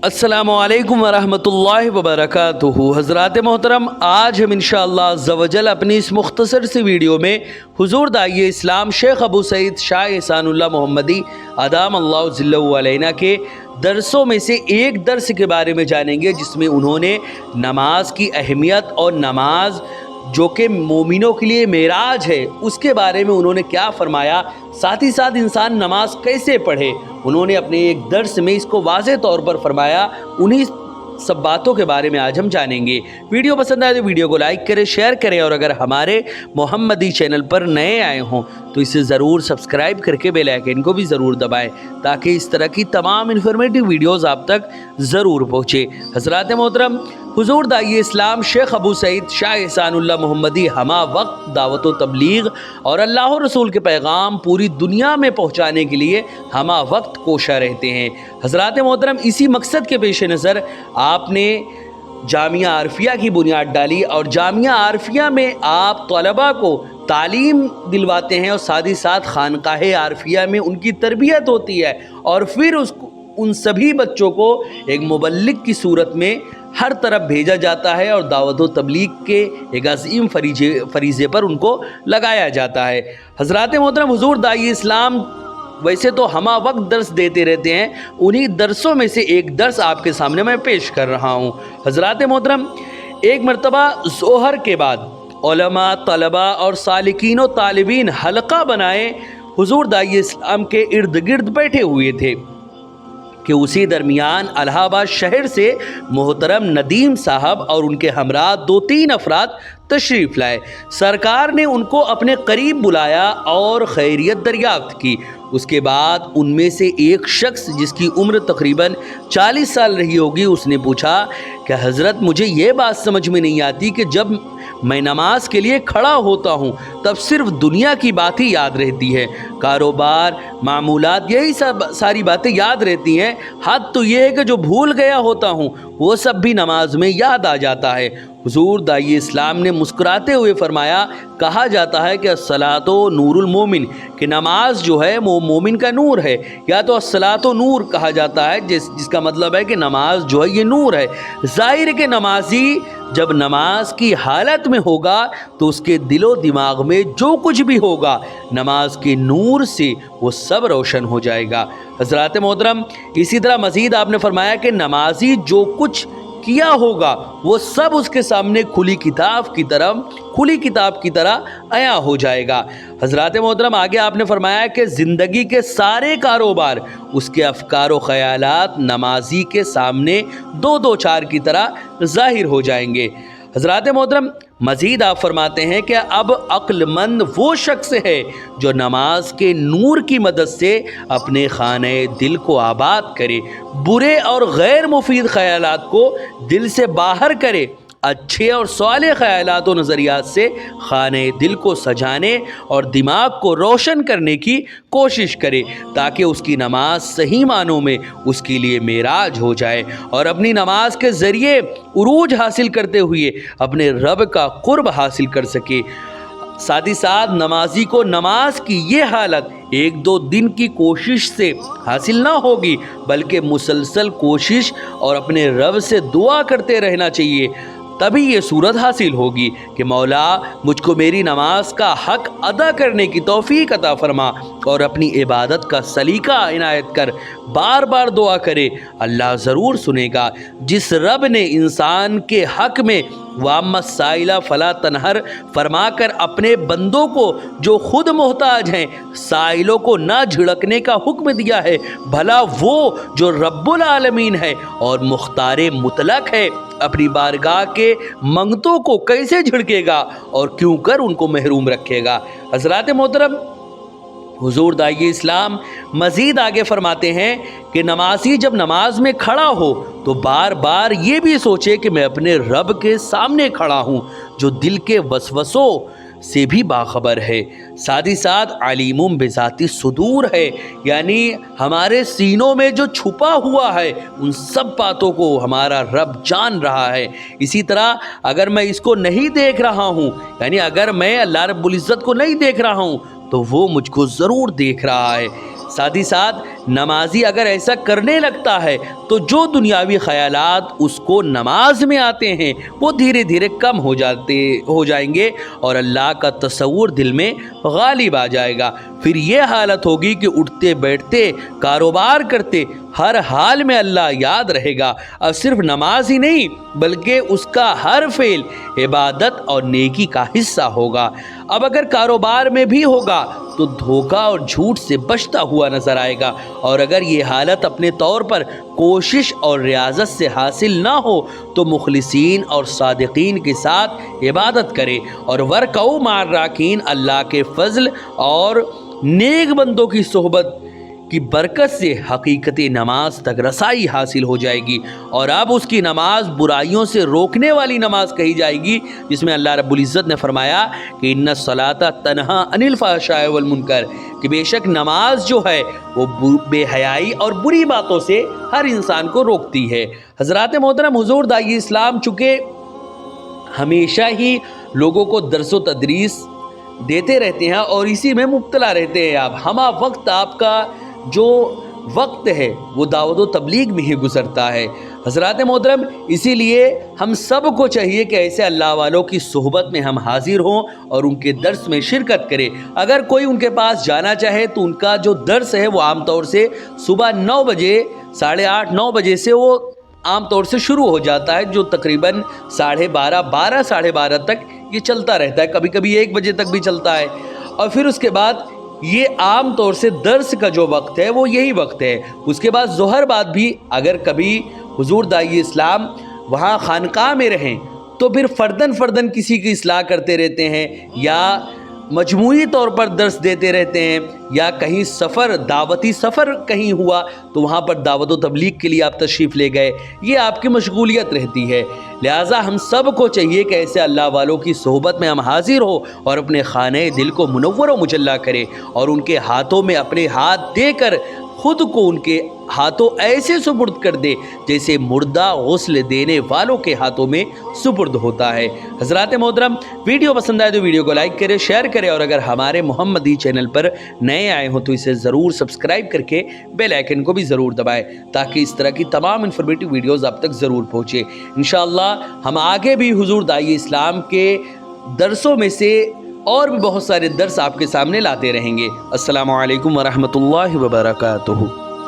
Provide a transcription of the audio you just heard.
अस्सलामुअलैकुम वरहमतुल्लाहि वबरकातुहू। हज़रात मोहतरम, आज हम इंशाअल्लाह अज़्ज़ा वजल अपनी इस मुख्तसर सी वीडियो में हुज़ूर दाई इस्लाम शेख अबू सईद शाह एहसानुल्लाह मोहम्मदी अदाम अल्लाह ज़िल्लहु अलैना के दरसों में से एक दर्स के बारे में जानेंगे, जिसमें उन्होंने नमाज की अहमियत और नमाज जो कि मोमिनों के लिए मेराज है उसके बारे में उन्होंने क्या फरमाया, साथ ही साथ इंसान नमाज कैसे पढ़े। उन्होंने अपने एक दर्स में इसको वाज़े तौर पर फरमाया। उन्हीं सब बातों के बारे में आज हम जानेंगे। वीडियो पसंद आए तो वीडियो को लाइक करें, शेयर करें, और अगर हमारे मोहम्मदी चैनल पर नए आए हों तो इसे ज़रूर सब्सक्राइब करके बेल आइकन को भी ज़रूर दबाएं, ताकि इस तरह की तमाम इन्फॉर्मेटिव वीडियोज़ आप तक ज़रूर पहुँचे। हज़रात मोहतरम, हुज़ूर दाई इस्लाम शेख अबू सईद शाह एहसानुल्लाह मोहम्मदी हमा वक्त दावत व तबलीग और अल्लाह रसूल के पैगाम पूरी दुनिया में पहुँचाने के लिए हमा वक्त कोशा रहते हैं। हज़रात मोहतरम, इसी मकसद के पेश नज़र आपने जामिया आरफिया की बुनियाद डाली और जामिया आरफिया में आप तलबा को तालीम दिलवाते हैं और साथ ही साथ खानकाह आरफिया में उनकी तरबियत होती है, और फिर उन सभी बच्चों को एक मुबल्लिग की सूरत में हर तरफ भेजा जाता है और दावत व तबलीग के एक अज़ीम फरीज़े पर उनको लगाया जाता है। हज़रात मोहतरम, हुज़ूर दाई इस्लाम वैसे तो हमा वक्त दर्स देते रहते हैं, उन्हीं दर्सों में से एक दर्स आपके सामने मैं पेश कर रहा हूँ। हज़रात मोहतरम, एक मरतबा ज़ोहर के बाद उलमा, तलबा और सालिकीन व तालिबीन हलका बनाए हुज़ूर दाई इस्लाम के इर्द गिर्द बैठे हुए थे कि उसी दरमियान इलाहाबाद शहर से मोहतरम नदीम साहब और उनके हमरा 2-3 अफराद तशरीफ़ लाए। सरकार ने उनको अपने करीब बुलाया और खैरियत दरियाफ्त की। उसके बाद उनमें से एक शख्स, जिसकी उम्र तकरीबन 40 साल रही होगी, उसने पूछा कि हज़रत, मुझे ये बात समझ में नहीं आती कि जब मैं नमाज के लिए खड़ा होता हूँ तब सिर्फ दुनिया की बात ही याद रहती है, कारोबार, मामूलात, यही सब सारी बातें याद रहती हैं। हद तो ये है कि जो भूल गया होता हूँ वो सब भी नमाज में याद आ जाता है। हुज़ूर दाई इस्लाम ने मुस्कुराते हुए फरमाया, कहा जाता है कि अस्सलातो नूरुल मोमिन, कि नमाज जो है वो मोमिन का नूर है, या तो अस्सलातो नूर कहा जाता है जिसका मतलब है कि नमाज जो है ये नूर है। ज़ाहिर है कि नमाजी जब नमाज की हालत में होगा तो उसके दिलो दिमाग में जो कुछ भी होगा नमाज के नूर से वो सब रोशन हो जाएगा। हज़रात मोहतरम, इसी तरह मज़ीद आपने फरमाया कि नमाजी जो कुछ किया होगा वो सब उसके सामने खुली किताब की तरह आया हो जाएगा। हज़रात मोहतरम, आगे आपने फरमाया कि ज़िंदगी के सारे कारोबार, उसके अफ़कार व ख़यालात नमाजी के सामने 2-2-4 की तरह ज़ाहिर हो जाएंगे। हज़रात मोहतरम, मज़ीद आप फरमाते हैं कि अब अक्लमंद वो शख्स है जो नमाज के नूर की मदद से अपने खाने दिल को आबाद करे, बुरे और गैर मुफीद ख़यालात को दिल से बाहर करे, अच्छे और साले ख़यालात व नज़रियात से खाने दिल को सजाने और दिमाग को रोशन करने की कोशिश करे, ताकि उसकी नमाज सही मानों में उसके लिए मेराज हो जाए और अपनी नमाज के ज़रिए उरूज हासिल करते हुए अपने रब का कुर्ब हासिल कर सके। साथ ही साथ नमाजी को नमाज की ये हालत 1-2 दिन की कोशिश से हासिल ना होगी, बल्कि मुसलसल कोशिश और अपने रब से दुआ करते रहना चाहिए, तभी ये सूरत हासिल होगी कि मौला मुझको मेरी नमाज का हक अदा करने की तौफीक अता फरमा और अपनी इबादत का सलीका इनायत कर। बार बार दुआ करे, अल्लाह ज़रूर सुनेगा। जिस रब ने इंसान के हक में वाम्मा साइला फला तनहर फरमाकर अपने बंदों को जो खुद मोहताज हैं साइलों को ना झिड़कने का हुक्म दिया है, भला वो जो रब्बुल आलमीन है और मुख्तारे मुतलक है अपनी बारगाह के मंगतों को कैसे झिड़केगा और क्यों कर उनको महरूम रखेगा। हज़रात मोहतरम, हुज़ूर दाई इस्लाम मज़ीद आगे फरमाते हैं कि नमाजी जब नमाज में खड़ा हो तो बार बार ये भी सोचे कि मैं अपने रब के सामने खड़ा हूँ, जो दिल के वसवसों سے بھی باخبر ہے، ساتھ ہی ساتھ علیمٌ بذات صدور ہے، یعنی ہمارے سینوں میں جو چھپا ہوا ہے ان سب باتوں کو ہمارا رب جان رہا ہے۔ اسی طرح اگر میں اس کو نہیں دیکھ رہا ہوں، یعنی اگر میں اللہ رب العزت کو نہیں دیکھ رہا ہوں تو وہ مجھ کو ضرور دیکھ رہا ہے۔ ساتھ ہی ساتھ نمازی اگر ایسا کرنے لگتا ہے تو جو دنیاوی خیالات اس کو نماز میں آتے ہیں وہ دھیرے دھیرے کم ہو جائیں گے اور اللہ کا تصور دل میں غالب آ جائے گا۔ پھر یہ حالت ہوگی کہ اٹھتے بیٹھتے کاروبار کرتے ہر حال میں اللہ یاد رہے گا، اور صرف نماز ہی نہیں بلکہ اس کا ہر فعل عبادت اور نیکی کا حصہ ہوگا۔ اب اگر کاروبار میں بھی ہوگا تو دھوکہ اور جھوٹ سے بچتا ہوا نظر آئے گا، اور اگر یہ حالت اپنے طور پر کوشش اور ریاضت سے حاصل نہ ہو تو مخلصین اور صادقین کے ساتھ عبادت کرے، اور ورکعوا مع الراکعین، اللہ کے فضل اور نیک بندوں کی صحبت کی برکت سے حقیقت نماز تک رسائی حاصل ہو جائے گی، اور اب اس کی نماز برائیوں سے روکنے والی نماز کہی جائے گی، جس میں اللہ رب العزت نے فرمایا کہ ان الصلاۃ تنہی عن الفحشاء والمنکر، کہ بے شک نماز جو ہے وہ بے حیائی اور بری باتوں سے ہر انسان کو روکتی ہے۔ حضرات محترم، حضور داعی اسلام چونکہ ہمیشہ ہی لوگوں کو درس و تدریس دیتے رہتے ہیں اور اسی میں مبتلا رہتے ہیں، آپ ہمہ وقت آپ کا جو وقت ہے وہ دعوت و تبلیغ میں ہی گزرتا ہے۔ حضرات محترم، اسی لیے ہم سب کو چاہیے کہ ایسے اللہ والوں کی صحبت میں ہم حاضر ہوں اور ان کے درس میں شرکت کریں۔ اگر کوئی ان کے پاس جانا چاہے تو ان کا جو درس ہے وہ عام طور سے صبح 9 بجے 8:30 9 بجے سے وہ عام طور سے شروع ہو جاتا ہے، جو تقریباً 12:30 ساڑھے 12 تک یہ چلتا رہتا ہے، کبھی کبھی 1 بجے تک بھی چلتا ہے، اور پھر اس کے بعد یہ عام طور سے درس کا جو وقت ہے وہ یہی وقت ہے۔ اس کے بعد ظہر بعد بھی اگر کبھی حضور داعی اسلام وہاں خانقاہ میں رہیں تو پھر فرداً کسی کی اصلاح کرتے رہتے ہیں، یا مجموعی طور پر درس دیتے رہتے ہیں، یا کہیں سفر دعوتی سفر کہیں ہوا تو وہاں پر دعوت و تبلیغ کے لیے آپ تشریف لے گئے، یہ آپ کی مشغولیت رہتی ہے۔ لہٰذا ہم سب کو چاہیے کہ ایسے اللہ والوں کی صحبت میں ہم حاضر ہو اور اپنے خانہ دل کو منور و مجلہ کرے، اور ان کے ہاتھوں میں اپنے ہاتھ دے کر خود کو ان کے ہاتھوں ایسے سپرد کر دے جیسے مردہ غسل دینے والوں کے ہاتھوں میں سپرد ہوتا ہے۔ حضرات محترم، ویڈیو پسند آئے تو ویڈیو کو لائک کرے، شیئر کرے، اور اگر ہمارے محمدی چینل پر نئے آئے ہوں تو اسے ضرور سبسکرائب کر کے بیل آئیکن کو بھی ضرور دبائیں تاکہ اس طرح کی تمام انفارمیٹیو ویڈیوز آپ تک ضرور پہنچے۔ انشاءاللہ ہم آگے بھی حضور داعی اسلام کے درسوں میں سے اور بھی بہت سارے درس آپ کے سامنے لاتے رہیں گے۔ السلام علیکم ورحمۃ اللہ وبرکاتہ۔